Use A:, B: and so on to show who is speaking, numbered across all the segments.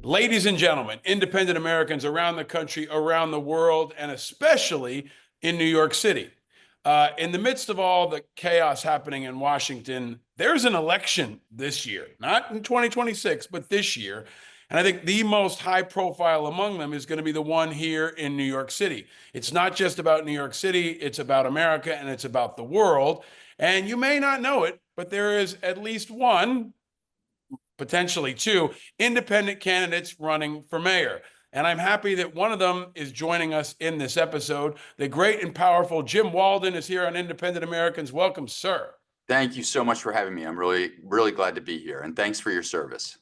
A: Ladies and gentlemen, independent Americans around the country, around the world, and especially in New York City. In the midst of all the chaos happening in Washington, there's an election this year, not in 2026, but this year. And I think the most high profile among them is going to be the one here in New York City. It's not just about New York City, it's about America and it's about the world. And you may not know it, but there is at least one, potentially two, independent candidates running for mayor. And I'm happy that one of them is joining us in this episode. The great and powerful Jim Walden is here on Independent Americans. Welcome, sir.
B: Thank you so much for having me. I'm really glad to be here, and thanks for your service.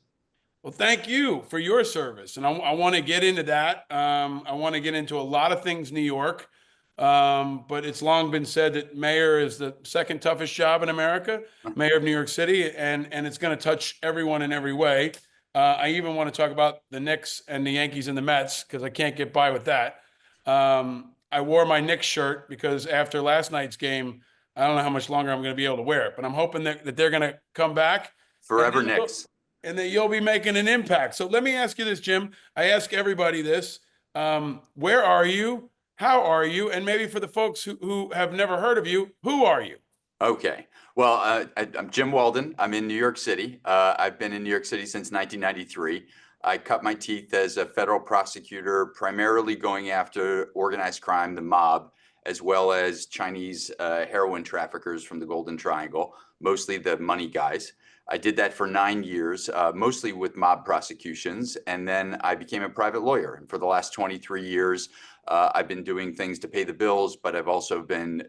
A: Well, thank you for your service. And I want to get into that. I want to get into a lot of things New York, but it's long been said that mayor is the second toughest job in America, mayor of New York City, and it's going to touch everyone in every way. I even want to talk about the Knicks and the Yankees and the Mets because I can't get by with that. I wore my Knicks shirt because after last night's game, I don't know how much longer I'm going to be able to wear it, but I'm hoping that they're going to come back.
B: Forever Knicks.
A: And that you'll be making an impact. So let me ask you this, Jim. I ask everybody this. Where are you? How are you? And maybe for the folks who have never heard of you, who are you?
B: Okay. Well, I'm Jim Walden. I'm in New York City. I've been in New York City since 1993. I cut my teeth as a federal prosecutor, primarily going after organized crime, the mob, as well as Chinese heroin traffickers from the Golden Triangle, mostly the money guys. I did that for 9 years, mostly with mob prosecutions, and then I became a private lawyer. And for the last 23 years, I've been doing things to pay the bills, but I've also been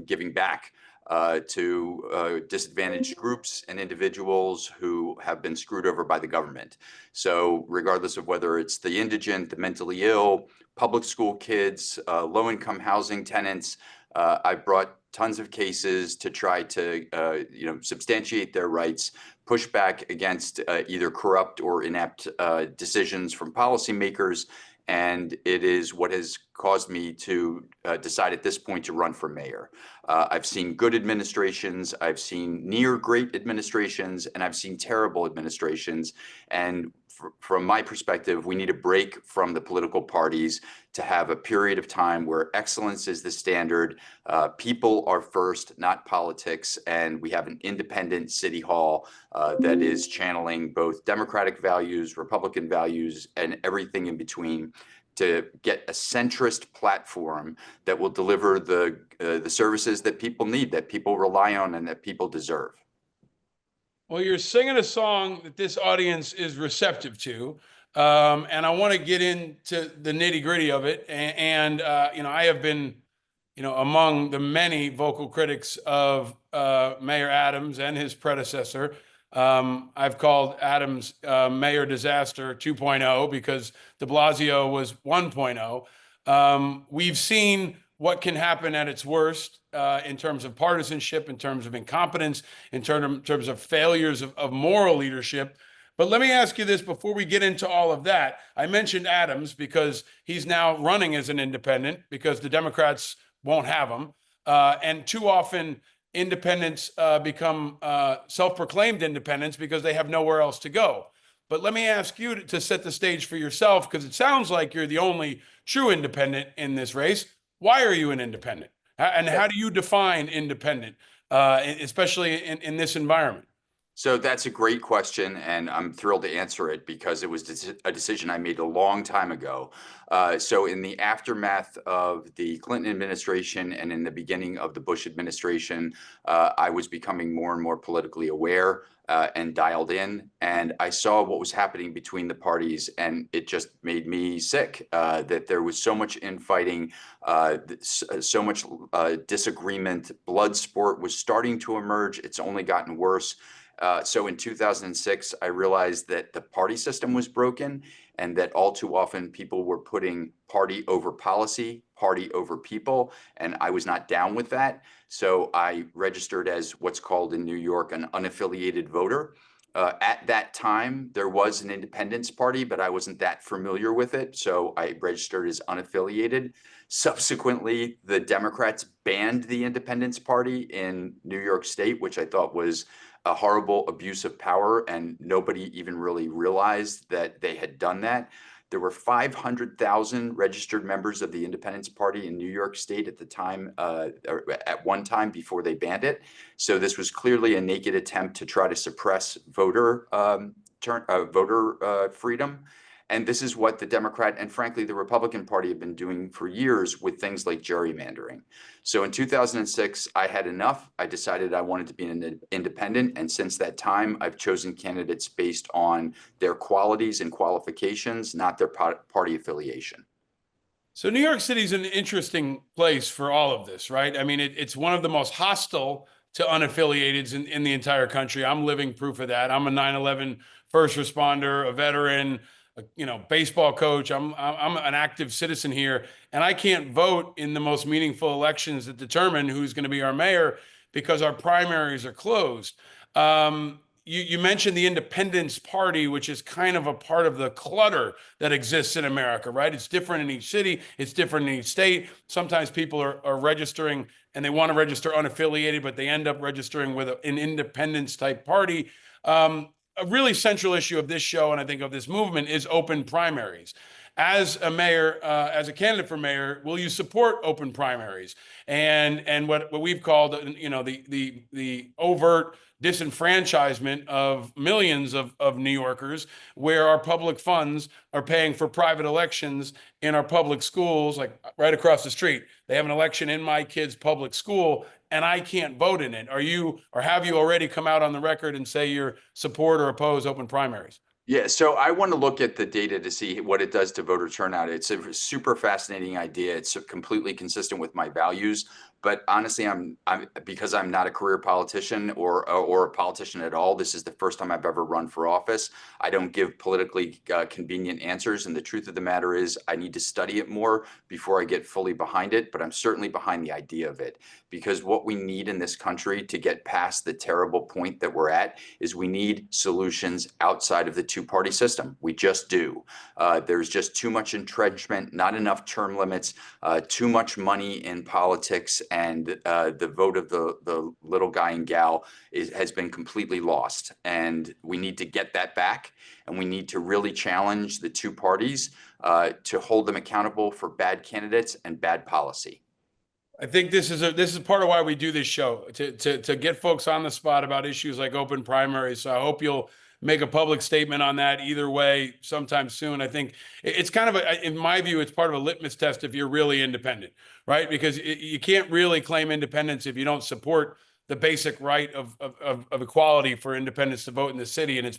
B: giving back to disadvantaged groups and individuals who have been screwed over by the government. So regardless of whether it's the indigent, the mentally ill, public school kids, low-income housing tenants, I've brought tons of cases to try to substantiate their rights, push back against either corrupt or inept decisions from policymakers. And it is what has caused me to decide at this point to run for mayor. I've seen good administrations, I've seen near great administrations, and I've seen terrible administrations. And from my perspective, we need a break from the political parties to have a period of time where excellence is the standard. People are first, not politics. And we have an independent city hall that is channeling both Democratic values, Republican values, and everything in between to get a centrist platform that will deliver the services that people need, that people rely on, and that people deserve.
A: Well, you're singing a song that this audience is receptive to, and I want to get into the nitty gritty of it. And I have been, among the many vocal critics of Mayor Adams and his predecessor. I've called Adams Mayor Disaster 2.0 because de Blasio was 1.0. We've seen what can happen at its worst in terms of partisanship, in terms of incompetence, in terms of failures of moral leadership. But let me ask you this before we get into all of that. I mentioned Adams because he's now running as an independent because the Democrats won't have him. And too often, independents become self-proclaimed independents because they have nowhere else to go. But let me ask you to set the stage for yourself, because it sounds like you're the only true independent in this race. Why are you an independent? And how do you define independent, especially in this environment?
B: So that's a great question, and I'm thrilled to answer it because it was a decision I made a long time ago. So in the aftermath of the Clinton administration and in the beginning of the Bush administration, I was becoming more and more politically aware and dialed in, and I saw what was happening between the parties, and it just made me sick that there was so much infighting, so much disagreement. Blood sport was starting to emerge. It's only gotten worse. So in 2006, I realized that the party system was broken and that all too often people were putting party over policy, party over people, and I was not down with that. So I registered as what's called in New York an unaffiliated voter. At that time, there was an independence party, but I wasn't that familiar with it, so I registered as unaffiliated. Subsequently, the Democrats banned the Independence Party in New York State, which I thought was a horrible abuse of power, and nobody even really realized that they had done that. There were 500,000 registered members of the Independence Party in New York State at the time, or at one time before they banned it. So this was clearly a naked attempt to try to suppress voter freedom. And this is what the Democrat and frankly the Republican Party have been doing for years with things like gerrymandering. So in 2006, I had enough. I decided I wanted to be an independent. And since that time, I've chosen candidates based on their qualities and qualifications, not their party affiliation.
A: So New York City is an interesting place for all of this, right? I mean, it's one of the most hostile to unaffiliateds in the entire country. I'm living proof of that. I'm a 9/11 first responder, a veteran, baseball coach. I'm an active citizen here, and I can't vote in the most meaningful elections that determine who's going to be our mayor because our primaries are closed. You mentioned the Independence Party, which is kind of a part of the clutter that exists in America, right? It's different in each city. It's different in each state. Sometimes people are registering and they want to register unaffiliated, but they end up registering with an independence type party. A really central issue of this show, and I think of this movement, is open primaries. As a mayor, as a candidate for mayor, will you support open primaries? And what we've called, the overt disenfranchisement of millions of New Yorkers, where our public funds are paying for private elections in our public schools, like right across the street. They have an election in my kid's public school, and I can't vote in it. Or have you already come out on the record and say you support or oppose open primaries?
B: Yeah, so I want to look at the data to see what it does to voter turnout. It's a super fascinating idea. It's completely consistent with my values. But honestly, I'm because I'm not a career politician or a politician at all. This is the first time I've ever run for office. I don't give politically convenient answers. And the truth of the matter is, I need to study it more before I get fully behind it. But I'm certainly behind the idea of it, because what we need in this country to get past the terrible point that we're at is we need solutions outside of the two-party system. We just do. There's just too much entrenchment, not enough term limits, too much money in politics, and the vote of the little guy and gal has been completely lost. And we need to get that back, and we need to really challenge the two parties to hold them accountable for bad candidates and bad policy.
A: I think this is part of why we do this show, to get folks on the spot about issues like open primaries. So I hope you'll make a public statement on that either way sometime soon. I think it's kind of in my view, it's part of a litmus test if you're really independent, right? Because you can't really claim independence if you don't support the basic right of equality for independents to vote in the city. And it's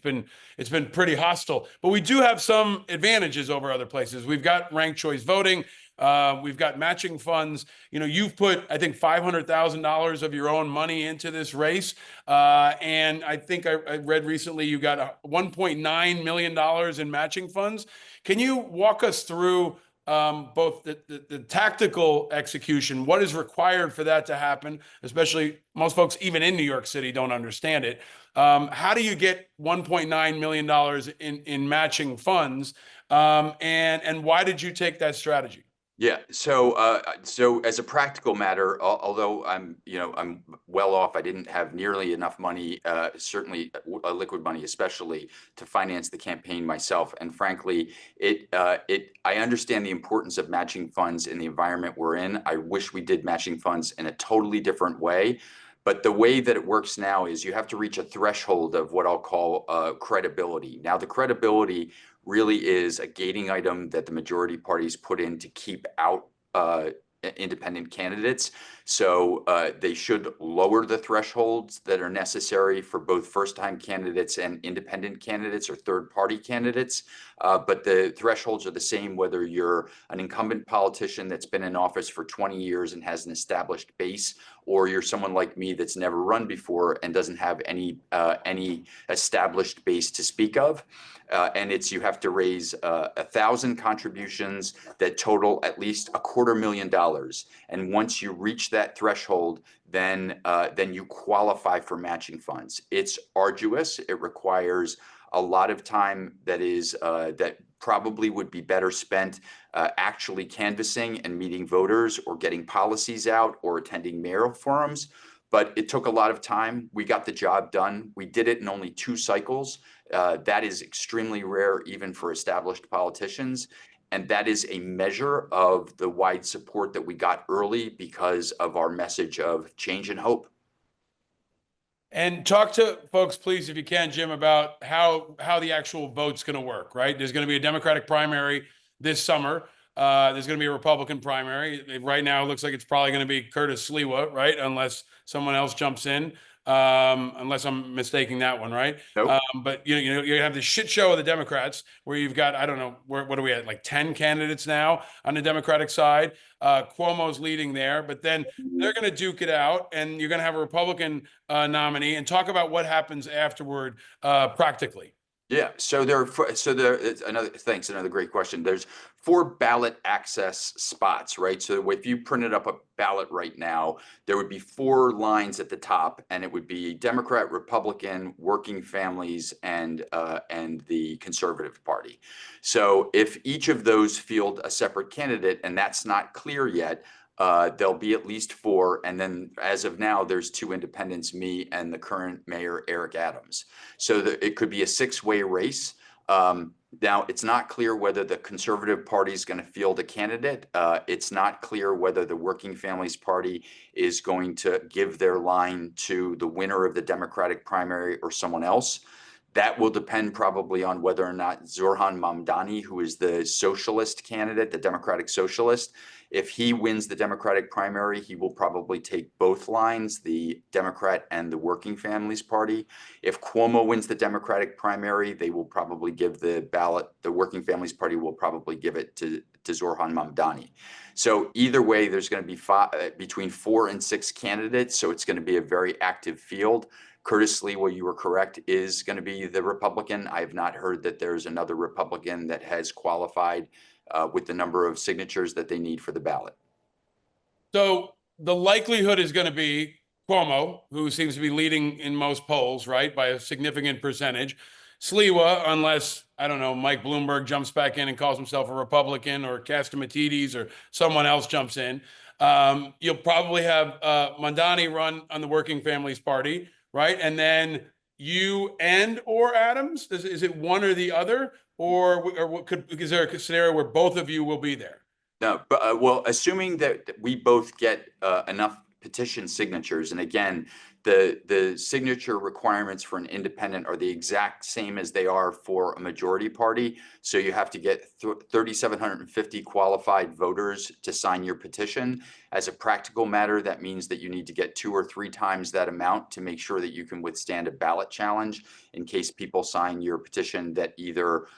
A: been pretty hostile, but we do have some advantages over other places. We've got ranked choice voting. We've got matching funds. You've put, I think, $500,000 of your own money into this race. And I think I read recently you got $1.9 million in matching funds. Can you walk us through both the tactical execution, what is required for that to happen, especially most folks, even in New York City, don't understand it. How do you get $1.9 million in matching funds? And why did you take that strategy?
B: Yeah. So as a practical matter, although I'm well off, I didn't have nearly enough money, certainly liquid money, especially to finance the campaign myself. And frankly, I understand the importance of matching funds in the environment we're in. I wish we did matching funds in a totally different way. But the way that it works now is you have to reach a threshold of what I'll call credibility. Now, the credibility really is a gating item that the majority parties put in to keep out independent candidates. So they should lower the thresholds that are necessary for both first-time candidates and independent candidates or third-party candidates. But the thresholds are the same whether you're an incumbent politician that's been in office for 20 years and has an established base, or you're someone like me that's never run before and doesn't have any established base to speak of. And you have to raise 1,000 contributions that total at least $250,000. And once you reach that threshold, then you qualify for matching funds. It's arduous. It requires a lot of time that probably would be better spent actually canvassing and meeting voters or getting policies out or attending mayoral forums. but it took a lot of time. We got the job done. We did it in only 2 cycles. That is extremely rare, even for established politicians. And that is a measure of the wide support that we got early because of our message of change and hope.
A: And talk to folks, please, if you can, Jim, about how the actual vote's going to work, right? There's going to be a Democratic primary this summer. There's going to be a Republican primary. Right now, it looks like it's probably going to be Curtis Sliwa, right? Unless someone else jumps in, unless I'm mistaking that one, right?
B: Nope.
A: But you have this shit show of the Democrats where you've got, I don't know, what are we at, like 10 candidates now on the Democratic side. Cuomo's leading there, but then they're going to duke it out, and you're going to have a Republican nominee, and talk about what happens afterward practically.
B: Yeah, it's another great question. There's 4 ballot access spots, right? So if you printed up a ballot right now, there would be 4 lines at the top, and it would be Democrat, Republican, working families, and the Conservative Party. So if each of those field a separate candidate, and that's not clear yet, there'll be at least 4. And then as of now, there's 2 independents, me and the current mayor, Eric Adams. So it could be a 6-way race. Now, it's not clear whether the Conservative Party is going to field a candidate. It's not clear whether the Working Families Party is going to give their line to the winner of the Democratic primary or someone else. That will depend probably on whether or not Zoran Mamdani, who is the socialist candidate, the Democratic socialist, if he wins the Democratic primary, he will probably take both lines, the Democrat and the Working Families Party. If Cuomo wins the Democratic primary, they will probably give the ballot, the Working Families Party will probably give it to Zoran Mamdani. So either way, there's going to be between 4 and 6 candidates. So it's going to be a very active field. Curtis Sliwa, you were correct, is going to be the Republican. I have not heard that there's another Republican that has qualified with the number of signatures that they need for the ballot.
A: So the likelihood is going to be Cuomo, who seems to be leading in most polls, right, by a significant percentage. Sliwa, unless, I don't know, Mike Bloomberg jumps back in and calls himself a Republican, or Castamatidis or someone else jumps in. You'll probably have Mamdani run on the Working Families Party, right? And then you and or Adams? Is it one or the other? Or is there a scenario where both of you will be there?
B: No, but well, assuming that we both get enough petition signatures, and again, the signature requirements for an independent are the exact same as they are for a majority party. So you have to get 3,750 qualified voters to sign your petition. As a practical matter, that means that you need to get 2 or 3 times that amount to make sure that you can withstand a ballot challenge in case people sign your petition that either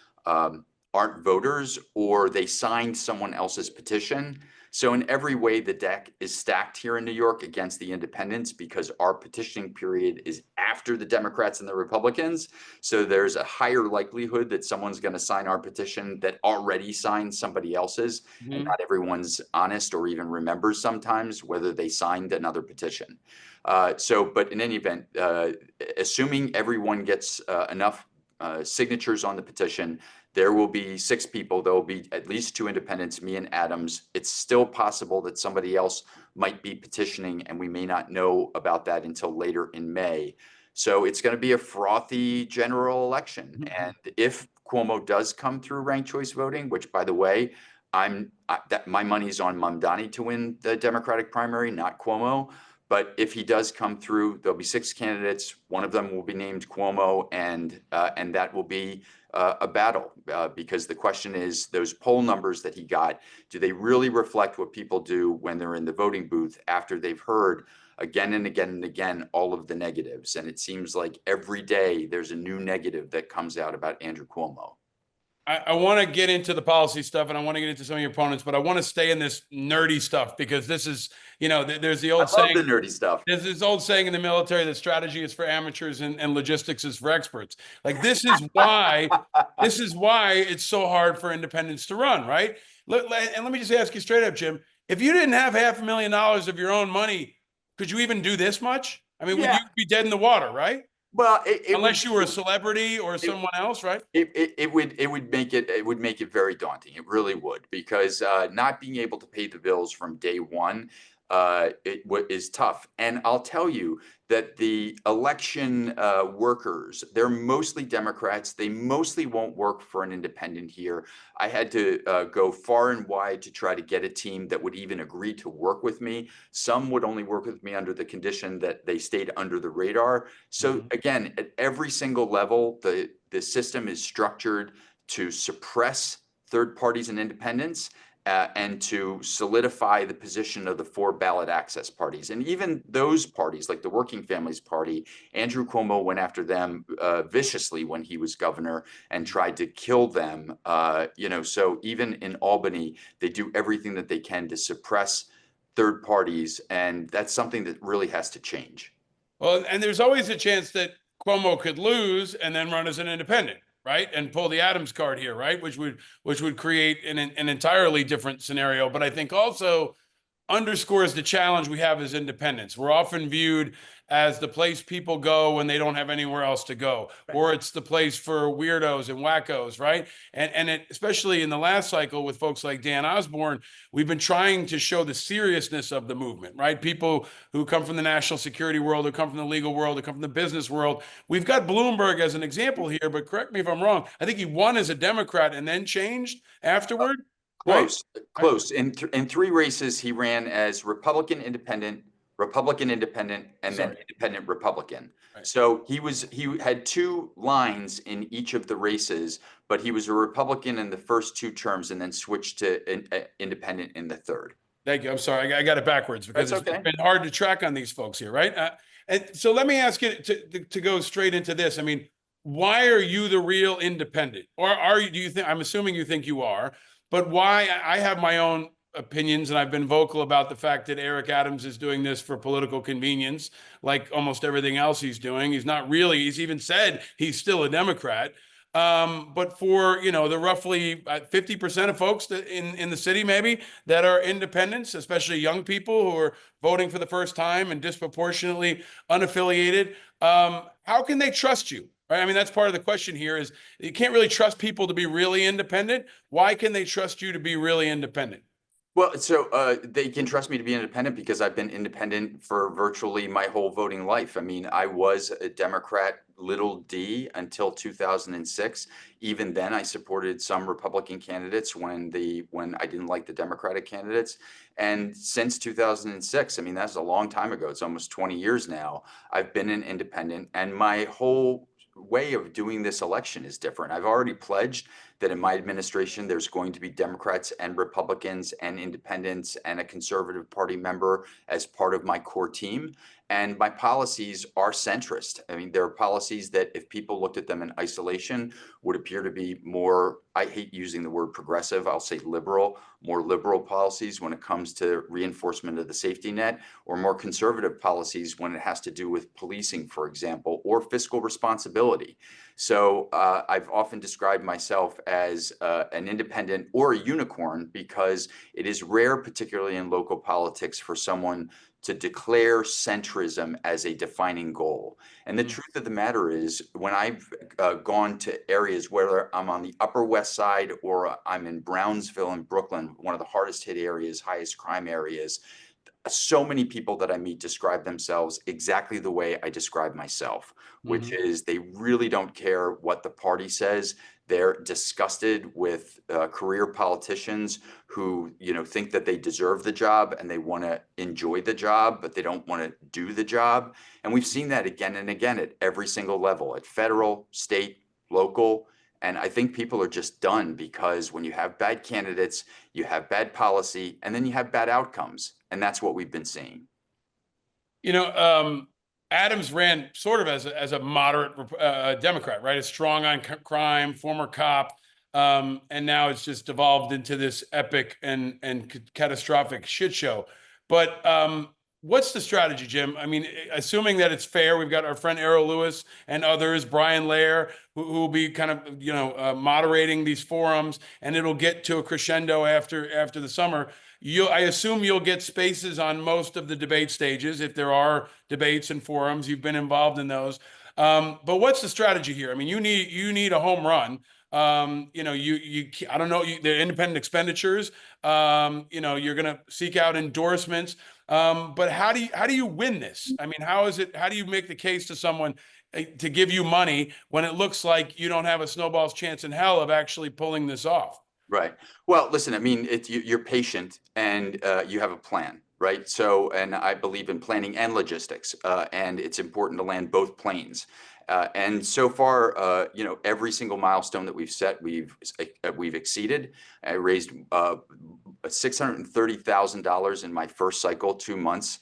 B: aren't voters or they signed someone else's petition. So in every way, the deck is stacked here in New York against the independents because our petitioning period is after the Democrats and the Republicans. So there's a higher likelihood that someone's going to sign our petition that already signed somebody else's. Mm-hmm. And not everyone's honest or even remembers sometimes whether they signed another petition. But in any event, assuming everyone gets enough signatures on the petition, there will be 6 people. There will be at least 2 independents, me and Adams. It's still possible that somebody else might be petitioning, and we may not know about that until later in May. So it's going to be a frothy general election. Mm-hmm. And if Cuomo does come through ranked choice voting, which, by the way, my money's on Mamdani to win the Democratic primary, not Cuomo. But if he does come through, there'll be 6 candidates. One of them will be named Cuomo, and that will be a battle because the question is, those poll numbers that he got, do they really reflect what people do when they're in the voting booth after they've heard again and again and again all of the negatives? And it seems like every day there's a new negative that comes out about Andrew Cuomo.
A: I want to get into the policy stuff, and I want to get into some of your opponents, but I want to stay in this nerdy stuff because this is, there's the old saying.
B: I love the nerdy stuff.
A: There's this old saying in the military that strategy is for amateurs and logistics is for experts. Like, this is why it's so hard for independents to run, right? And let me just ask you straight up, Jim, if you didn't have $500,000 of your own money, could you even do this much? I mean, would you be dead in the water, right?
B: Well,
A: unless you were a celebrity or someone else, right?
B: It would make it very daunting. It really would, because not being able to pay the bills from day one is tough. And I'll tell you that the election workers, they're mostly Democrats. They mostly won't work for an independent here. I had to go far and wide to try to get a team that would even agree to work with me. Some would only work with me under the condition that they stayed under the radar. So again, at every single level, the system is structured to suppress third parties and independents, and to solidify the position of the 4 ballot access parties. And even those parties, like the Working Families Party, Andrew Cuomo went after them viciously when he was governor and tried to kill them. So even in Albany, they do everything that they can to suppress third parties. And that's something that really has to change.
A: Well, and there's always a chance that Cuomo could lose and then run as an independent, right? And pull the Adams card here, right? Which would create an entirely different scenario. But I think also underscores the challenge we have as independents. We're often viewed as the place people go when they don't have anywhere else to go, or it's the place for weirdos and wackos, right? And especially in the last cycle with folks like Dan Osborne, we've been trying to show the seriousness of the movement, right? People who come from the national security world, who come from the legal world, who come from the business world. We've got Bloomberg as an example here, but correct me if I'm wrong. I think he won as a Democrat and then changed afterward.
B: Close, right? Close. In 3 races, he ran as Republican independent, and then independent Republican. Right. So he had 2 lines in each of the races, but he was a Republican in the first 2 terms and then switched to independent in the third.
A: Thank you. I'm sorry. I got it backwards because it's been hard to track on these folks here, right? And so let me ask you to go straight into this. I mean, why are you the real independent? Or do you think, I'm assuming you think you are, but why? I have my own opinions, and I've been vocal about the fact that Eric Adams is doing this for political convenience, like almost everything else he's doing. He's not really, he's even said he's still a Democrat. But for, the roughly 50% of folks that in the city, maybe, that are independents, especially young people who are voting for the first time and disproportionately unaffiliated, how can they trust you? Right? I mean, that's part of the question here is you can't really trust people to be really independent. Why can they trust you to be really independent?
B: Well, so they can trust me to be independent because I've been independent for virtually my whole voting life. I mean, I was a Democrat, little d, until 2006. Even then, I supported some Republican candidates when I didn't like the Democratic candidates. And since 2006, I mean, that's a long time ago. It's almost 20 years now. I've been an independent, and my whole way of doing this election is different. I've already pledged that in my administration, there's going to be Democrats and Republicans and independents and a conservative party member as part of my core team. And my policies are centrist. I mean, there are policies that if people looked at them in isolation would appear to be more, I hate using the word progressive, I'll say liberal, more liberal policies when it comes to reinforcement of the safety net, or more conservative policies when it has to do with policing, for example, or fiscal responsibility. So I've often described myself as an independent or a unicorn because it is rare, particularly in local politics, for someone to declare centrism as a defining goal. And the truth of the matter is, when I've gone to areas, whether I'm on the Upper West Side or I'm in Brownsville in Brooklyn, one of the hardest hit areas, highest crime areas, so many people that I meet describe themselves exactly the way I describe myself, which is they really don't care what the party says. They're disgusted with career politicians who, think that they deserve the job and they want to enjoy the job, but they don't want to do the job. And we've seen that again and again at every single level, at federal, state, local. And I think people are just done because when you have bad candidates, you have bad policy, and then you have bad outcomes. And that's what we've been seeing.
A: Adams ran sort of as a moderate Democrat, right? A strong on crime, former cop, and now it's just devolved into this epic and catastrophic shit show. But what's the strategy, Jim? I mean, assuming that it's fair, we've got our friend Errol Lewis and others, Brian Lair, who will be kind of moderating these forums, and it'll get to a crescendo after the summer. I assume you'll get spaces on most of the debate stages if there are debates and forums. You've been involved in those. But what's the strategy here? I mean, you need a home run. I don't know, they're independent expenditures. You're going to seek out endorsements. But how do you win this? I mean, how do you make the case to someone to give you money when it looks like you don't have a snowball's chance in hell of actually pulling this off?
B: Right. Well, listen, I mean, you're patient and you have a plan, right? So, and I believe in planning and logistics, and it's important to land both planes. And so far, every single milestone that we've set, we've exceeded. I raised $630,000 in my first cycle, 2 months,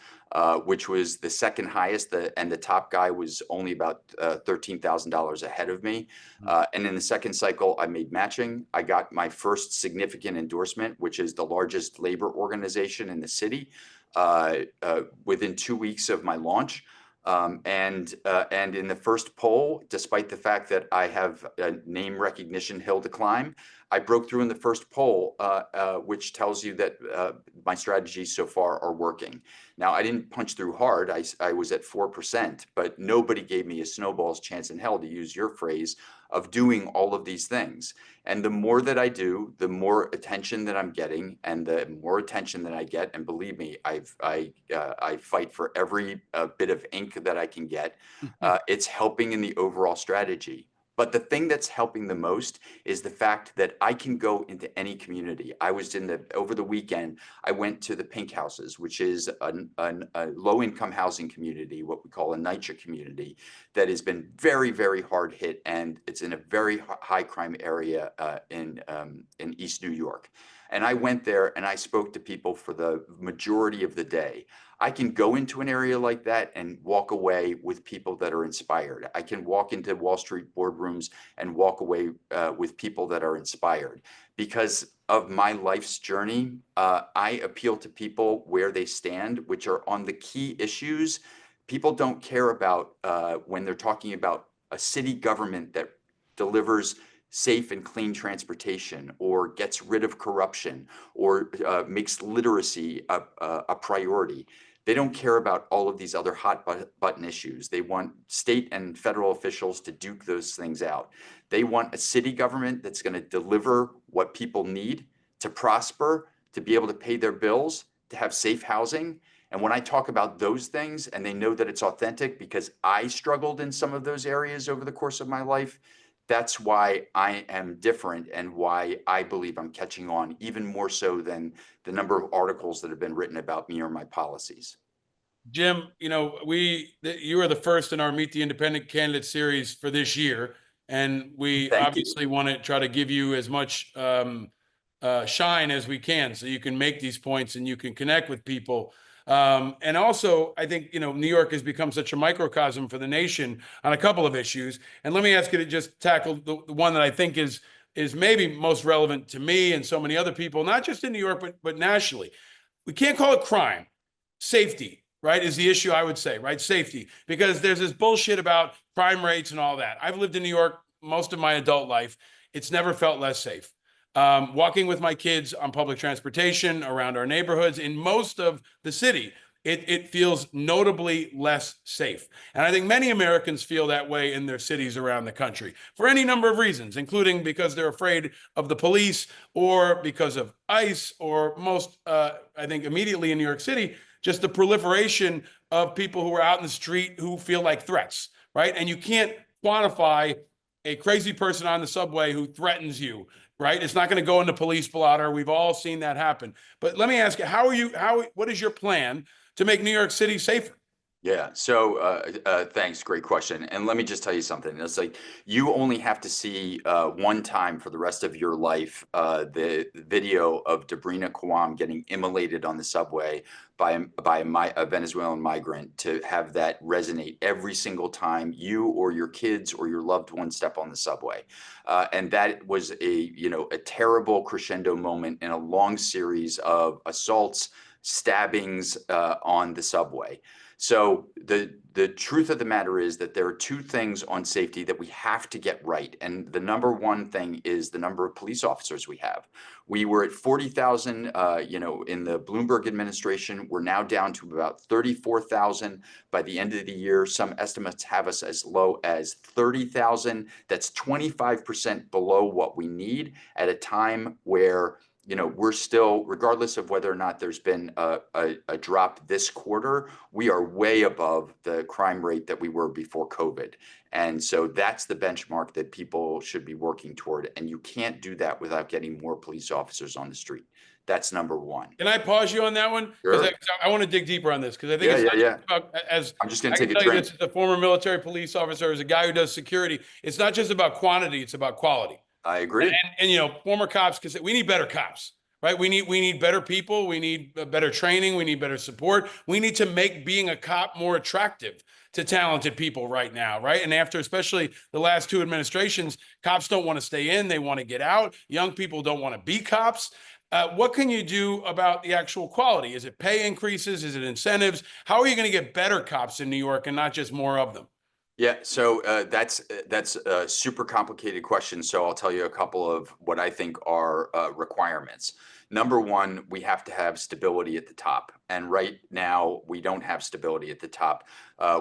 B: which was the second highest. And the top guy was only about $13,000 ahead of me. And in the second cycle, I made matching. I got my first significant endorsement, which is the largest labor organization in the city, within 2 weeks of my launch. And in the first poll, despite the fact that I have a name recognition hill to climb, I broke through in the first poll, which tells you that my strategies so far are working. Now, I didn't punch through hard. I was at 4%, but nobody gave me a snowball's chance in hell, to use your phrase, of doing all of these things. And the more that I do, the more attention that I'm getting, and the more attention that I get, and believe me, I fight for every bit of ink that I can get. It's helping in the overall strategy. But the thing that's helping the most is the fact that I can go into any community. Over the weekend, I went to the Pink Houses, which is a low-income housing community, what we call a NYCHA community, that has been very, very hard hit, and it's in a very high crime area in East New York. And I went there and I spoke to people for the majority of the day. I can go into an area like that and walk away with people that are inspired. I can walk into Wall Street boardrooms and walk away with people that are inspired. Because of my life's journey, I appeal to people where they stand, which are on the key issues. People don't care about when they're talking about a city government that delivers safe and clean transportation, or gets rid of corruption, or makes literacy a priority. They don't care about all of these other hot button issues. They want state and federal officials to duke those things out. They want a city government that's going to deliver what people need to prosper, to be able to pay their bills, to have safe housing. And when I talk about those things, and they know that it's authentic because I struggled in some of those areas over the course of my life, that's why I am different, and why I believe I'm catching on even more so than the number of articles that have been written about me or my policies.
A: Jim, you are the first in our Meet the Independent Candidate series for this year, and we
B: Thank you.
A: obviously want to try to give you as much shine as we can, so you can make these points and you can connect with people. And also, I think New York has become such a microcosm for the nation on a couple of issues. And let me ask you to just tackle the one that I think is maybe most relevant to me and so many other people, not just in New York but nationally. We can't call it crime. Safety, right, is the issue, I would say, right? Safety, because there's this bullshit about crime rates and all that. I've lived in New York most of my adult life. It's never felt less safe. Walking with my kids on public transportation around our neighborhoods in most of the city, it feels notably less safe. And I think many Americans feel that way in their cities around the country for any number of reasons, including because they're afraid of the police, or because of ICE, or most, I think immediately in New York City, just the proliferation of people who are out in the street who feel like threats, right? And you can't quantify a crazy person on the subway who threatens you, right? It's not going to go into police blotter. We've all seen that happen. But let me ask you, what is your plan to make New York City safer?
B: Yeah. So thanks. Great question. And let me just tell you something. It's like, you only have to see one time for the rest of your life the video of Debrina Kwam getting immolated on the subway by a Venezuelan migrant to have that resonate every single time you or your kids or your loved one step on the subway. And that was a terrible crescendo moment in a long series of assaults, stabbings on the subway. So the truth of the matter is that there are two things on safety that we have to get right. And the number one thing is the number of police officers we have. We were at 40,000, in the Bloomberg administration. We're now down to about 34,000 by the end of the year. Some estimates have us as low as 30,000. That's 25% below what we need at a time where we're still, regardless of whether or not there's been a drop this quarter, we are way above the crime rate that we were before COVID. And so that's the benchmark that people should be working toward. And you can't do that without getting more police officers on the street. That's number one.
A: Can I pause you on that one? Because
B: Sure.
A: I want to dig deeper on this, because I think
B: Yeah,
A: it's
B: yeah,
A: not
B: yeah.
A: just about, as
B: I'm just going
A: I
B: to
A: can
B: take a
A: tell you
B: drink.
A: this as a former military police officer, as a guy who does security, it's not just about quantity, it's about quality.
B: I agree.
A: And former cops can say, we need better cops, right? We need better people. We need better training. We need better support. We need to make being a cop more attractive to talented people right now, right? And after especially the last two administrations, cops don't want to stay in. They want to get out. Young people don't want to be cops. What can you do about the actual quality? Is it pay increases? Is it incentives? How are you going to get better cops in New York and not just more of them?
B: Yeah, so that's a super complicated question. So I'll tell you a couple of what I think are requirements. Number one, we have to have stability at the top. And right now, we don't have stability at the top.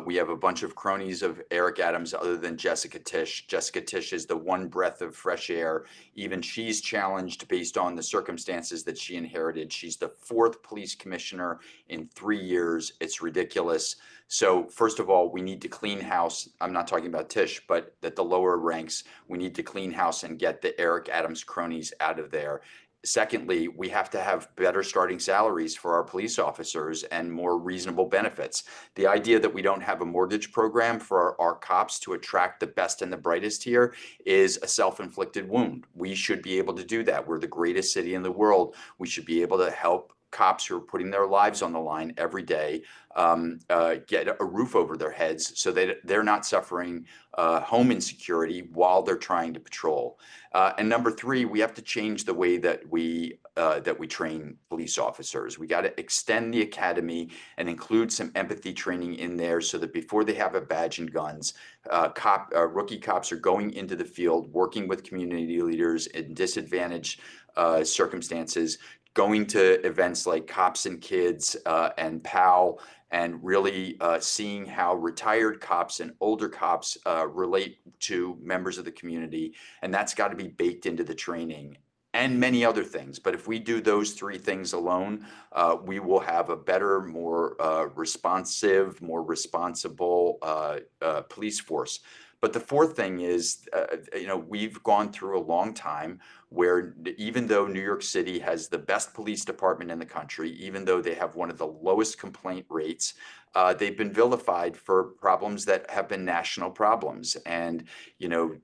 B: We have a bunch of cronies of Eric Adams other than Jessica Tisch. Jessica Tisch is the one breath of fresh air. Even she's challenged based on the circumstances that she inherited. She's the fourth police commissioner in 3 years. It's ridiculous. So first of all, we need to clean house. I'm not talking about Tisch, but at the lower ranks, we need to clean house and get the Eric Adams cronies out of there. Secondly, we have to have better starting salaries for our police officers and more reasonable benefits. The idea that we don't have a mortgage program for our cops to attract the best and the brightest here is a self-inflicted wound. We should be able to do that. We're the greatest city in the world. We should be able to help cops who are putting their lives on the line every day get a roof over their heads so that they're not suffering home insecurity while they're trying to patrol. And number three, we have to change the way that we train police officers. We got to extend the academy and include some empathy training in there so that before they have a badge and guns, rookie cops are going into the field, working with community leaders in disadvantaged circumstances, going to events like Cops and Kids and PAL, and really seeing how retired cops and older cops relate to members of the community. And that's got to be baked into the training and many other things. But if we do those three things alone, we will have a better, more responsive, more responsible police force. But the fourth thing is, we've gone through a long time where even though New York City has the best police department in the country, even though they have one of the lowest complaint rates, they've been vilified for problems that have been national problems. And,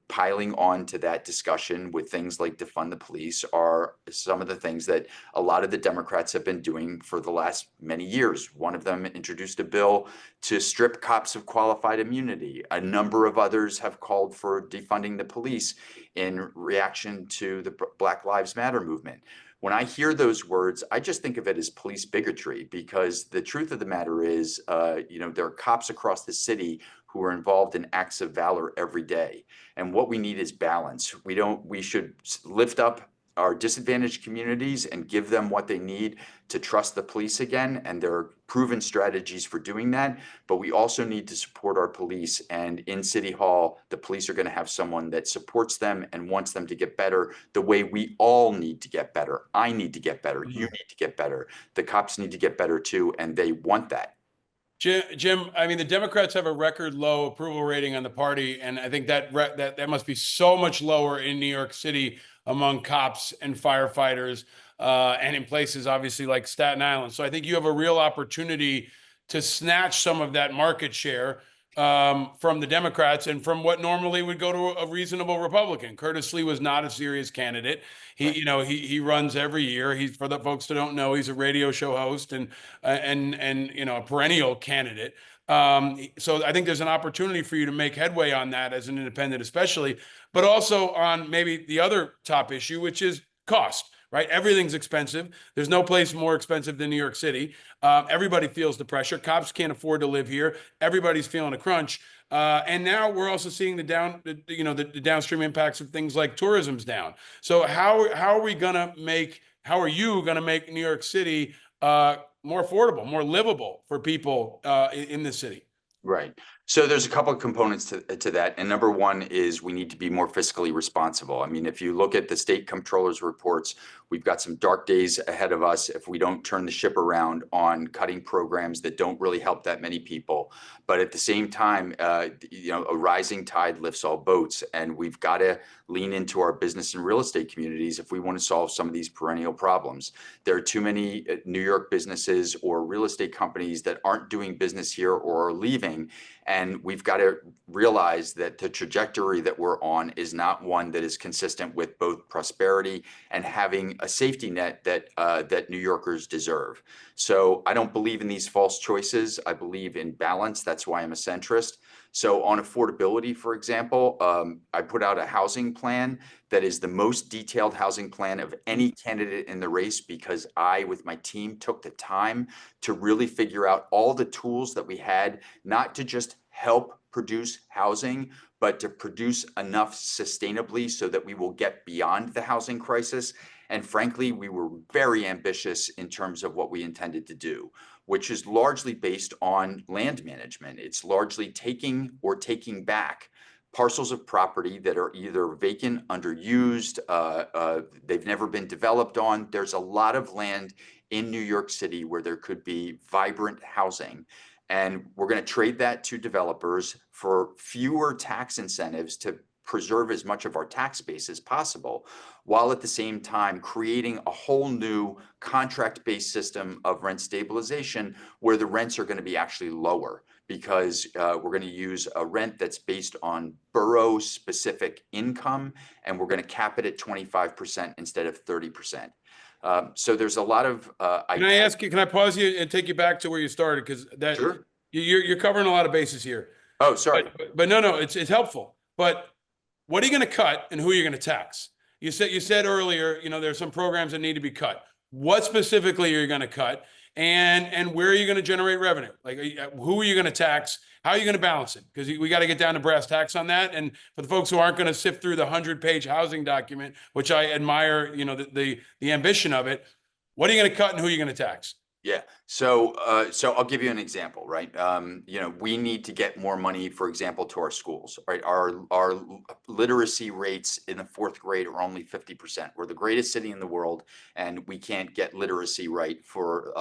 B: piling on to that discussion with things like defund the police are some of the things that a lot of the Democrats have been doing for the last many years. One of them introduced a bill to strip cops of qualified immunity. A number of others have called for defunding the police in reaction to the Black Lives Matter movement. When I hear those words, I just think of it as police bigotry, because the truth of the matter is, there are cops across the city who are involved in acts of valor every day. And what we need is balance. We should lift up our disadvantaged communities and give them what they need to trust the police again. And there are proven strategies for doing that. But we also need to support our police. And in City Hall, the police are going to have someone that supports them and wants them to get better the way we all need to get better. I need to get better. You need to get better. The cops need to get better too. And they want that.
A: Jim, I mean, the Democrats have a record low approval rating on the party, and I think that must be so much lower in New York City among cops and firefighters, and in places obviously like Staten Island. So I think you have a real opportunity to snatch some of that market share from the Democrats and from what normally would go to a reasonable Republican. Curtis Lee was not a serious candidate. He runs every year. He's, for the folks that don't know, he's a radio show host and a perennial candidate. So I think there's an opportunity for you to make headway on that as an independent, especially, but also on maybe the other top issue, which is cost. right? Everything's expensive. There's no place more expensive than New York City. Everybody feels the pressure. Cops can't afford to live here. Everybody's feeling a crunch. And now we're also seeing the downstream impacts of things like tourism's down. So how are you gonna make New York City more affordable, more livable for people in the city?
B: Right. So there's a couple of components to that. And number one is we need to be more fiscally responsible. I mean, if you look at the state comptroller's reports, we've got some dark days ahead of us if we don't turn the ship around on cutting programs that don't really help that many people. But at the same time, a rising tide lifts all boats, and we've got to lean into our business and real estate communities if we want to solve some of these perennial problems. There are too many New York businesses or real estate companies that aren't doing business here or are leaving. And we've got to realize that the trajectory that we're on is not one that is consistent with both prosperity and having a safety net that New Yorkers deserve. So I don't believe in these false choices. I believe in balance. That's why I'm a centrist. So on affordability, for example, I put out a housing plan that is the most detailed housing plan of any candidate in the race because I, with my team, took the time to really figure out all the tools that we had, not to just help produce housing, but to produce enough sustainably so that we will get beyond the housing crisis. And frankly, we were very ambitious in terms of what we intended to do, which is largely based on land management. It's largely taking or taking back parcels of property that are either vacant, underused, they've never been developed on. There's a lot of land in New York City where there could be vibrant housing. And we're going to trade that to developers for fewer tax incentives to preserve as much of our tax base as possible, while at the same time creating a whole new contract-based system of rent stabilization where the rents are going to be actually lower because we're going to use a rent that's based on borough-specific income, and we're going to cap it at 25% instead of 30%. So there's a lot of.
A: Can I pause you and take you back to where you started? Because
B: Sure.
A: You're covering a lot of bases here.
B: Oh, sorry.
A: But no, it's helpful. But what are you going to cut and who are you going to tax? You said earlier, there's some programs that need to be cut. What specifically are you going to cut? And where are you going to generate revenue? Like, who are you going to tax? How are you going to balance it? Because we got to get down to brass tacks on that. And for the folks who aren't going to sift through the 100-page housing document, which I admire, the ambition of it, what are you going to cut and who are you going to tax?
B: Yeah. So I'll give you an example, right? We need to get more money, for example, to our schools, right? Our literacy rates in the fourth grade are only 50%. We're the greatest city in the world, and we can't get literacy right for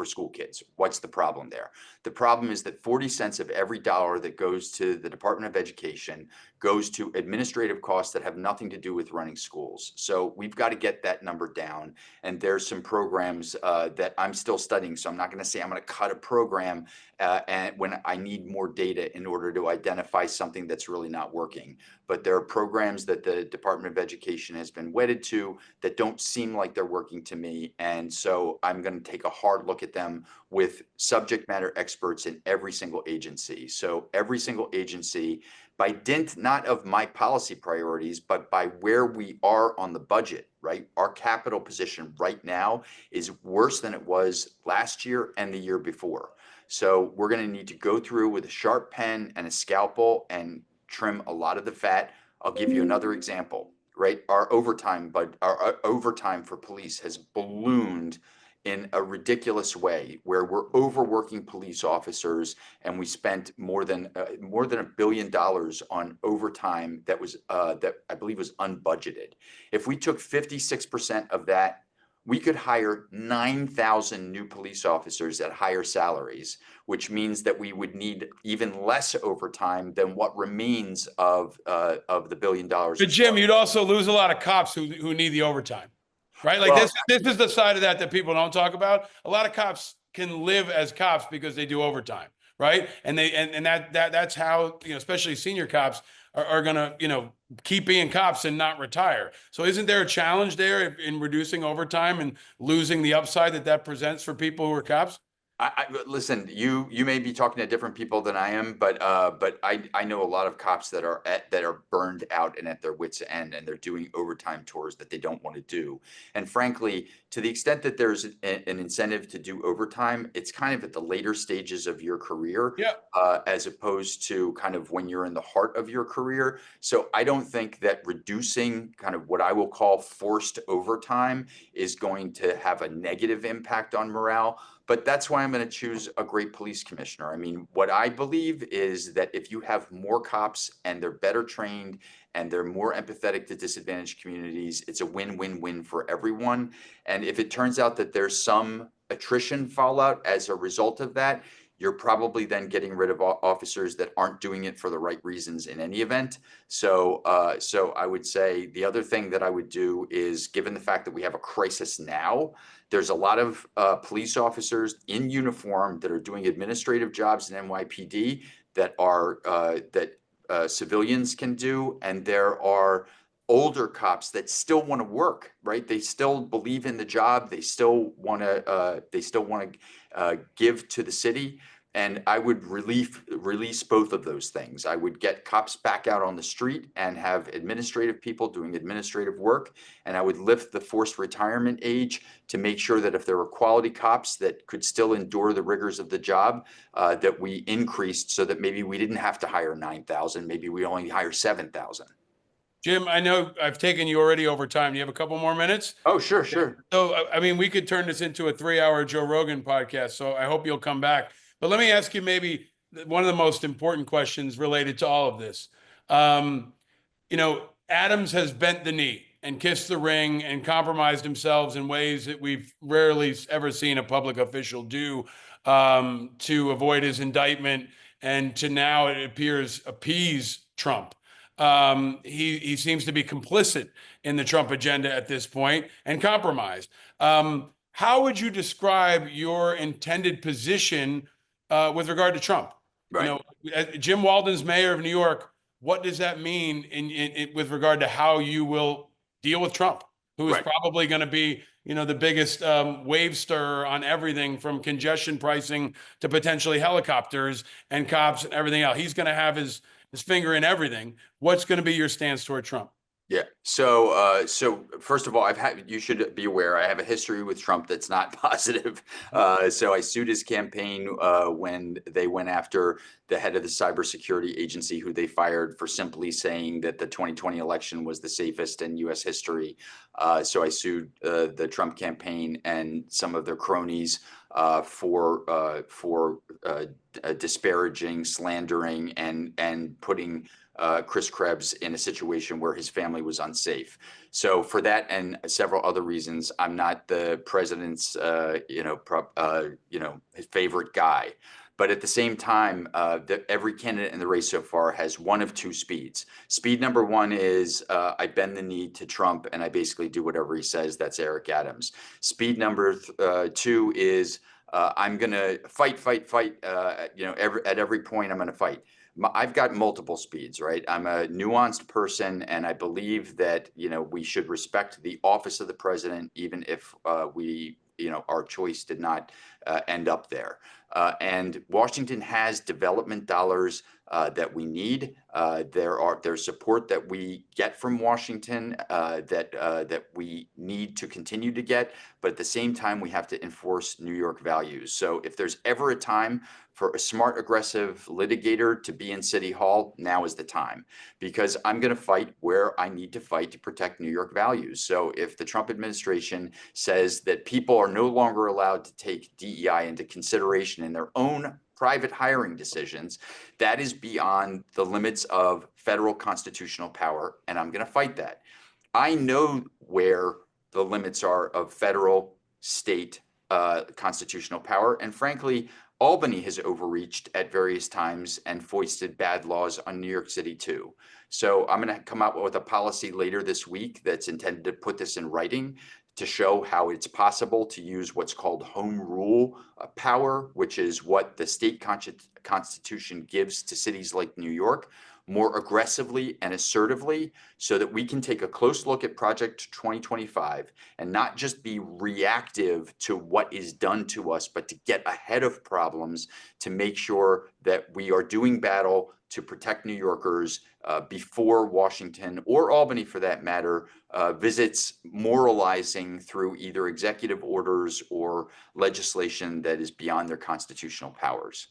B: school kids. What's the problem there? The problem is that 40 cents of every dollar that goes to the Department of Education goes to administrative costs that have nothing to do with running schools. So we've got to get that number down. And there's some programs that I'm still studying. So I'm not going to say I'm going to cut a program and when I need more data in order to identify something that's really not working. But there are programs that the Department of Education has been wedded to that don't seem like they're working to me. And so I'm going to take a hard look at them with subject matter experts in every single agency. So every single agency, by dint not of my policy priorities, but by where we are on the budget, right? Our capital position right now is worse than it was last year and the year before. So we're going to need to go through with a sharp pen and a scalpel and trim a lot of the fat. I'll give you another example, right? Our overtime for police has ballooned in a ridiculous way where we're overworking police officers, and we spent more than $1 billion on overtime that I believe was unbudgeted. If we took 56% of that, we could hire 9,000 new police officers at higher salaries, which means that we would need even less overtime than what remains of the $1 billion.
A: But Jim, you'd also lose a lot of cops who need the overtime. Right? Like this is the side of that people don't talk about. A lot of cops can live as cops because they do overtime, right? And that's how, especially senior cops are gonna, keep being cops and not retire. So isn't there a challenge there in reducing overtime and losing the upside that presents for people who are cops?
B: Listen, you may be talking to different people than I am, but I know a lot of cops that are burned out and at their wits' end, and they're doing overtime tours that they don't want to do. And frankly, to the extent that there's an incentive to do overtime, it's kind of at the later stages of your career,
A: Yeah.
B: as opposed to kind of when you're in the heart of your career. So I don't think that reducing kind of what I will call forced overtime is going to have a negative impact on morale. But that's why I'm going to choose a great police commissioner. I mean, what I believe is that if you have more cops and they're better trained and they're more empathetic to disadvantaged communities, it's a win-win-win for everyone. And if it turns out that there's some attrition fallout as a result of that, you're probably then getting rid of officers that aren't doing it for the right reasons in any event. So I would say the other thing that I would do is, given the fact that we have a crisis now, there's a lot of police officers in uniform that are doing administrative jobs in NYPD that are civilians can do, and there are older cops that still want to work, right? They still believe in the job. They still want to give to the city. And I would release both of those things. I would get cops back out on the street and have administrative people doing administrative work. And I would lift the forced retirement age to make sure that if there were quality cops that could still endure the rigors of the job, that we increased so that maybe we didn't have to hire 9,000, maybe we only hire 7,000.
A: Jim, I know I've taken you already over time. Do you have a couple more minutes?
B: Oh, sure, sure.
A: So, I mean, we could turn this into a 3-hour Joe Rogan podcast. So I hope you'll come back. But let me ask you maybe one of the most important questions related to all of this. Adams has bent the knee and kissed the ring and compromised himself in ways that we've rarely ever seen a public official do, to avoid his indictment and to now, it appears, appease Trump. He seems to be complicit in the Trump agenda at this point and compromised. How would you describe your intended position with regard to Trump?
B: Right.
A: Jim Walden's mayor of New York. What does that mean with regard to how you will deal with Trump, who is
B: Right.
A: probably going to be, the biggest wave stirrer on everything from congestion pricing to potentially helicopters and cops and everything else. He's going to have his finger in everything. What's going to be your stance toward Trump?
B: Yeah. So first of all, you should be aware, I have a history with Trump that's not positive. So I sued his campaign when they went after the head of the cybersecurity agency, who they fired for simply saying that the 2020 election was the safest in U.S. history. So I sued the Trump campaign and some of their cronies for disparaging, slandering, and putting Chris Krebs in a situation where his family was unsafe. So for that and several other reasons, I'm not the president's his favorite guy. But at the same time, every candidate in the race so far has one of two speeds. Speed number one is I bend the knee to Trump and I basically do whatever he says. That's Eric Adams. Speed number two is I'm going to fight. At every point I'm going to fight. I've got multiple speeds, right? I'm a nuanced person, and I believe that, we should respect the office of the president, even if our choice did not end up there. And Washington has development dollars that we need. There's support that we get from Washington that we need to continue to get. But at the same time, we have to enforce New York values. So if there's ever a time for a smart, aggressive litigator to be in City Hall, now is the time, because I'm going to fight where I need to fight to protect New York values. So if the Trump administration says that people are no longer allowed to take DEI into consideration in their own private hiring decisions, that is beyond the limits of federal constitutional power, and I'm going to fight that. I know where the limits are of federal, state constitutional power, and frankly, Albany has overreached at various times and foisted bad laws on New York City too. So I'm going to come out with a policy later this week that's intended to put this in writing to show how it's possible to use what's called home rule power, which is what the state constitution gives to cities like New York, more aggressively and assertively so that we can take a close look at Project 2025 and not just be reactive to what is done to us, but to get ahead of problems to make sure that we are doing battle to protect New Yorkers before Washington or Albany, for that matter, visits moralizing through either executive orders or legislation that is beyond their constitutional powers.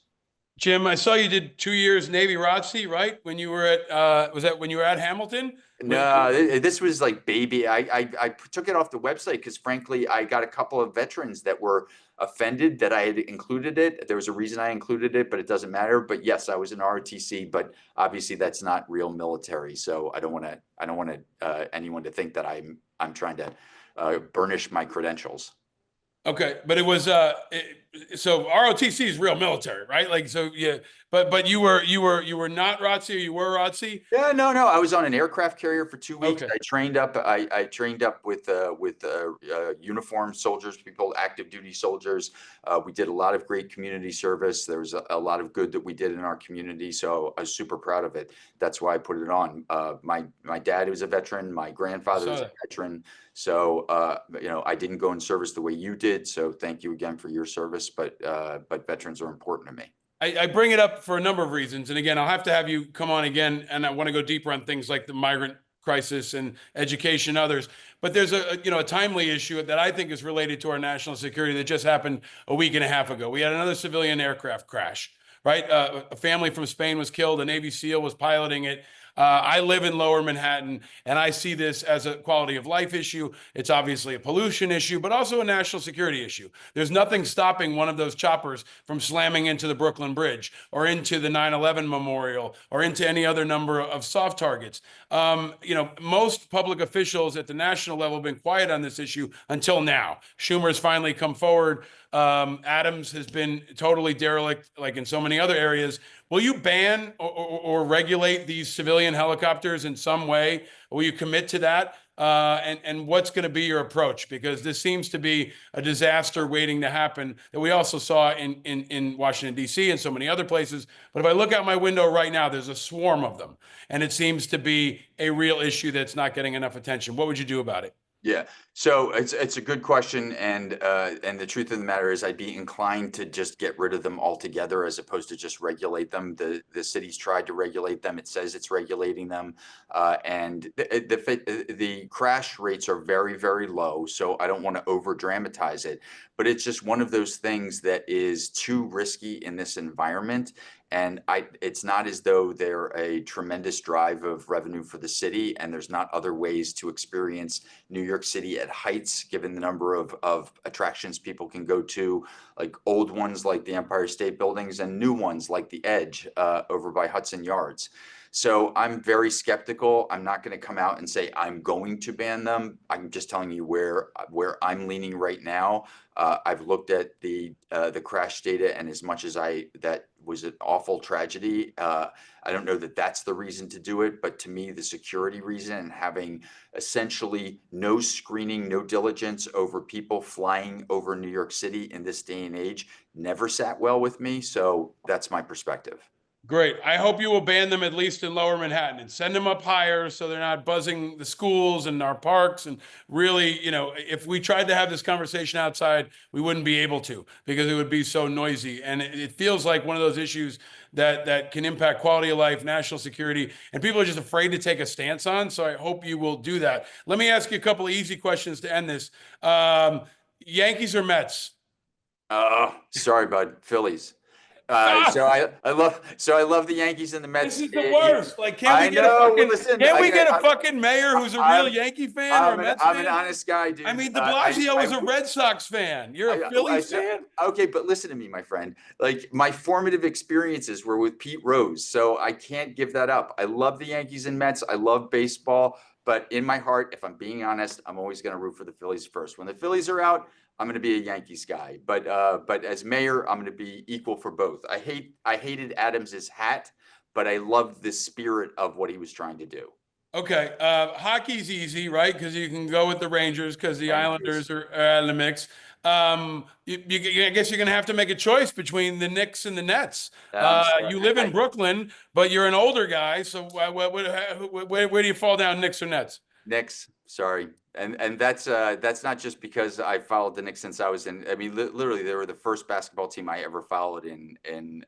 A: Jim, I saw you did 2 years Navy ROTC, right? When you were at, was that when you were at Hamilton?
B: No, this was like baby. I took it off the website because frankly, I got a couple of veterans that were offended that I had included it. There was a reason I included it, but it doesn't matter. But yes, I was in ROTC, but obviously that's not real military. So I don't want anyone to think that I'm trying to burnish my credentials.
A: Okay, but it was so ROTC is real military, right? Like so, yeah. But you were not ROTC, or you were ROTC?
B: Yeah, no. I was on an aircraft carrier for 2 weeks.
A: Okay.
B: I trained up. I trained up with uniformed soldiers, people, active duty soldiers. We did a lot of great community service. There was a lot of good that we did in our community, so I was super proud of it. That's why I put it on. My dad was a veteran. My grandfather was a veteran. So I didn't go in service the way you did. So thank you again for your service. But veterans are important to me.
A: I bring it up for a number of reasons. And again, I'll have to have you come on again. And I want to go deeper on things like the migrant crisis and education, others. But there's a timely issue that I think is related to our national security that just happened a week and a half ago. We had another civilian aircraft crash, right? A family from Spain was killed. A Navy SEAL was piloting it. I live in Lower Manhattan, and I see this as a quality of life issue. It's obviously a pollution issue, but also a national security issue. There's nothing stopping one of those choppers from slamming into the Brooklyn Bridge or into the 9/11 memorial or into any other number of soft targets. Most public officials at the national level have been quiet on this issue until now. Schumer's finally come forward. Adams has been totally derelict, like in so many other areas. Will you ban or regulate these civilian helicopters in some way? Will you commit to that? And what's going to be your approach? Because this seems to be a disaster waiting to happen that we also saw in Washington, D.C. and so many other places. But if I look out my window right now, there's a swarm of them. And it seems to be a real issue that's not getting enough attention. What would you do about it?
B: Yeah, so it's a good question, and the truth of the matter is, I'd be inclined to just get rid of them altogether as opposed to just regulate them. The city's tried to regulate them; it says it's regulating them, and the crash rates are very, very low. So I don't want to over dramatize it, but it's just one of those things that is too risky in this environment. And it's not as though they're a tremendous drive of revenue for the city, and there's not other ways to experience New York City at heights, given the number of attractions people can go to, like old ones like the Empire State Buildings and new ones like the Edge over by Hudson Yards. So I'm very skeptical. I'm not going to come out and say I'm going to ban them. I'm just telling you where I'm leaning right now. I've looked at the crash data, and as much as that was an awful tragedy, I don't know that that's the reason to do it. But to me, the security reason and having essentially no screening, no diligence over people flying over New York City in this day and age never sat well with me. So that's my perspective.
A: Great. I hope you will ban them at least in Lower Manhattan and send them up higher so they're not buzzing the schools and our parks. And really, if we tried to have this conversation outside, we wouldn't be able to because it would be so noisy. And it feels like one of those issues that can impact quality of life, national security, and people are just afraid to take a stance on. So I hope you will do that. Let me ask you a couple of easy questions to end this. Yankees or Mets?
B: Sorry, bud. Phillies. So I love the Yankees and the Mets.
A: This is the worst. Like, can't we get a fucking mayor who's a real Yankee fan or a Mets fan?
B: I'm an honest guy, dude.
A: I mean, de Blasio was a Red Sox fan. You're a Phillies fan?
B: Okay, but listen to me, my friend. Like, my formative experiences were with Pete Rose, so I can't give that up. I love the Yankees and Mets. I love baseball, but in my heart, if I'm being honest, I'm always going to root for the Phillies first. When the Phillies are out, I'm going to be a Yankees guy, but as mayor, I'm going to be equal for both. I hated Adams's hat, but I loved the spirit of what he was trying to do.
A: Okay, hockey's easy, right? Because you can go with the Rangers because the Islanders are in the mix. I guess you're going to have to make a choice between the Knicks and the Nets.
B: I'm sorry.
A: You live in Brooklyn, but you're an older guy. So where do you fall down, Knicks or Nets?
B: Knicks, sorry. And that's not just because I followed the Knicks since I was in, I mean, literally they were the first basketball team I ever followed in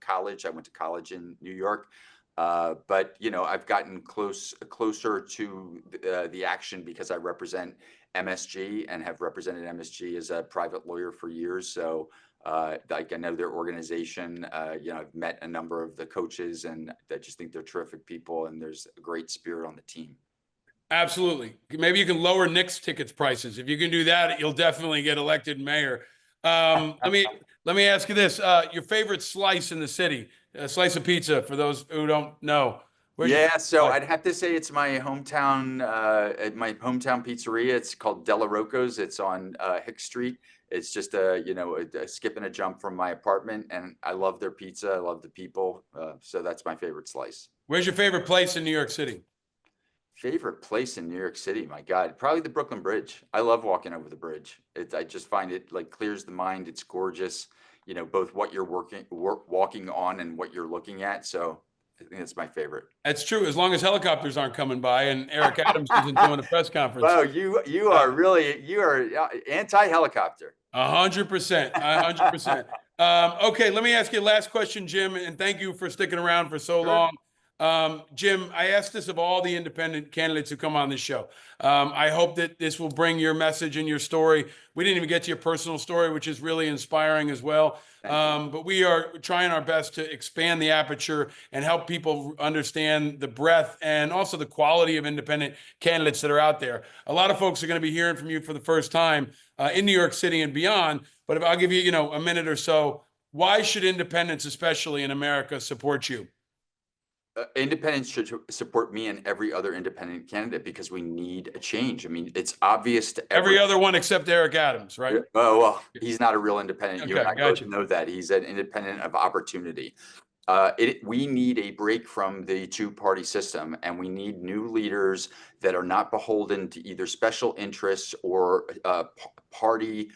B: college. I went to college in New York. But you know, I've gotten closer to the action because I represent MSG and have represented MSG as a private lawyer for years. So like I know their organization, you know, I've met a number of the coaches and I just think they're terrific people and there's a great spirit on the team.
A: Absolutely. Maybe you can lower Knicks tickets prices. If you can do that, you'll definitely get elected mayor. Let me ask you this: your favorite slice in the city, a slice of pizza. For those who don't know, where's your
B: Yeah,
A: favorite
B: so
A: slice?
B: I'd have to say it's at my hometown pizzeria. It's called Della Rocco's. It's on Hick Street. It's just you know, a skip and a jump from my apartment, and I love their pizza. I love the people. So that's my favorite slice.
A: Where's your favorite place in New York City?
B: Favorite place in New York City? My God, probably the Brooklyn Bridge. I love walking over the bridge. I just find it like clears the mind. It's gorgeous. You know, both what you're walking on and what you're looking at. So I think that's my favorite.
A: That's true, as long as helicopters aren't coming by and Eric Adams isn't doing the press conference.
B: Wow, you
A: Uh,
B: are really anti-helicopter.
A: 100%, 100%. Okay, let me ask you a last question, Jim, and thank you for sticking around for so
B: Sure.
A: long. Jim, I asked this of all the independent candidates who come on this show. I hope that this will bring your message and your story. We didn't even get to your personal story, which is really inspiring as well.
B: Thank you.
A: But we are trying our best to expand the aperture and help people understand the breadth and also the quality of independent candidates that are out there. A lot of folks are going to be hearing from you for the first time in New York City and beyond. But if I'll give you, you know, a minute or so, why should independents, especially in America, support you?
B: Independents should support me and every other independent candidate because we need a change. I mean, it's obvious to
A: Every other one except Eric Adams, right?
B: Oh, well, he's not a real independent. You and
A: Okay,
B: I both
A: gotcha.
B: know that. He's an independent of opportunity. We need a break from the two-party system, and we need new leaders that are not beholden to either special interests or party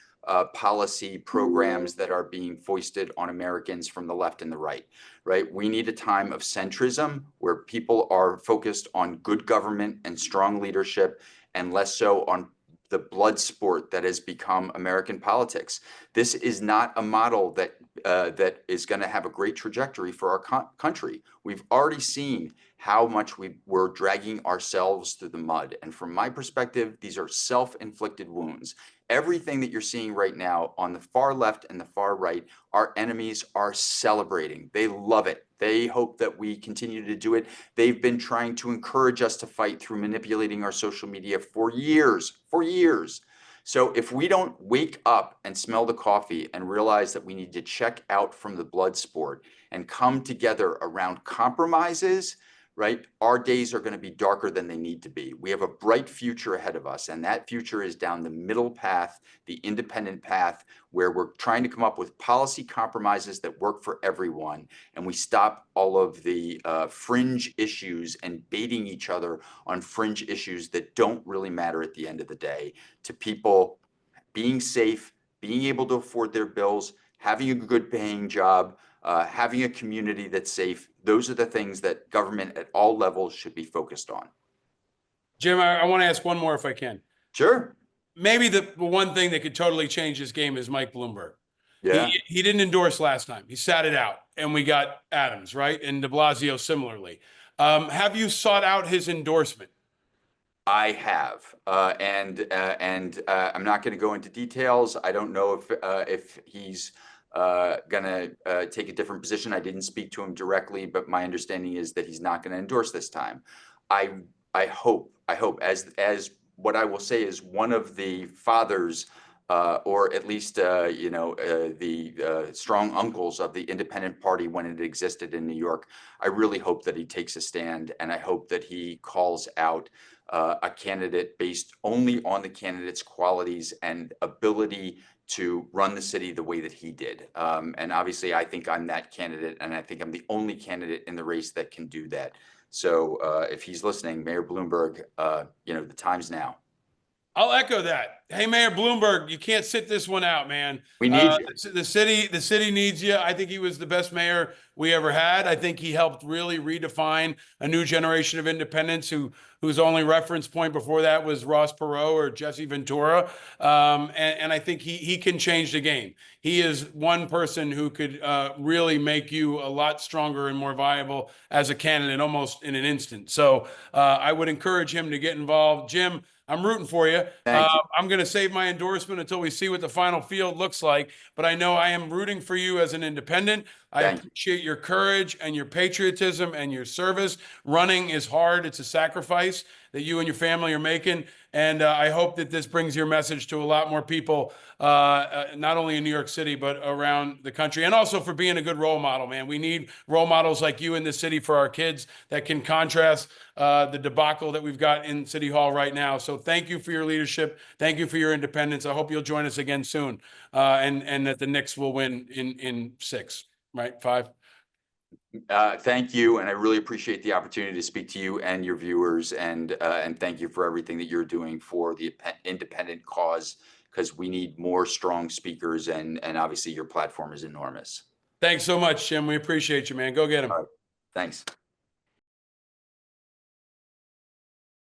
B: policy programs that are being foisted on Americans from the left and the right, right? We need a time of centrism where people are focused on good government and strong leadership and less so on the blood sport that has become American politics. This is not a model that is going to have a great trajectory for our country. We've already seen how much we're dragging ourselves through the mud. And from my perspective, these are self-inflicted wounds. Everything that you're seeing right now on the far left and the far right, our enemies are celebrating. They love it. They hope that we continue to do it. They've been trying to encourage us to fight through manipulating our social media for years, for years. So if we don't wake up and smell the coffee and realize that we need to check out from the blood sport and come together around compromises, right, our days are going to be darker than they need to be. We have a bright future ahead of us, and that future is down the middle path, the independent path, where we're trying to come up with policy compromises that work for everyone, and we stop all of the fringe issues and baiting each other on fringe issues that don't really matter at the end of the day to people being safe, being able to afford their bills, having a good paying job, having a community that's safe. Those are the things that government at all levels should be focused on.
A: Jim, I want to ask one more if I can.
B: Sure.
A: Maybe the one thing that could totally change this game is Mike Bloomberg.
B: Yeah.
A: He didn't endorse last time. He sat it out, and we got Adams, right? And de Blasio similarly. Have you sought out his endorsement?
B: I have, and I'm not going to go into details. I don't know if he's going to take a different position. I didn't speak to him directly, but my understanding is that he's not going to endorse this time. I hope as what I will say is one of the fathers, or at least you know, the strong uncles of the independent party when it existed in New York. I really hope that he takes a stand, and I hope that he calls out a candidate based only on the candidate's qualities and ability to run the city the way that he did. And obviously, I think I'm that candidate, and I think I'm the only candidate in the race that can do that. So if he's listening, Mayor Bloomberg, you know, the time's now.
A: I'll echo that. Hey, Mayor Bloomberg, you can't sit this one out, man.
B: We need you.
A: The city needs you. I think he was the best mayor we ever had. I think he helped really redefine a new generation of independents whose only reference point before that was Ross Perot or Jesse Ventura. And I think he can change the game. He is one person who could really make you a lot stronger and more viable as a candidate almost in an instant. So I would encourage him to get involved. Jim, I'm rooting for you.
B: Thank you.
A: I'm going to save my endorsement until we see what the final field looks like. But I know I am rooting for you as an independent. I appreciate your courage and your patriotism and your service. Running is hard. It's a sacrifice that you and your family are making. And I hope that this brings your message to a lot more people, not only in New York City, but around the country. And also for being a good role model, man. We need role models like you in this city for our kids that can contrast the debacle that we've got in City Hall right now. So thank you for your leadership. Thank you for your independence. I hope you'll join us again soon. And that the Knicks will win in 6, right? 5.
B: Thank you, and I really appreciate the opportunity to speak to you and your viewers, and thank you for everything that you're doing for the independent cause, because we need more strong speakers, and obviously your platform is enormous.
A: Thanks so much, Jim. We appreciate you, man. Go get him.
B: All right. Thanks.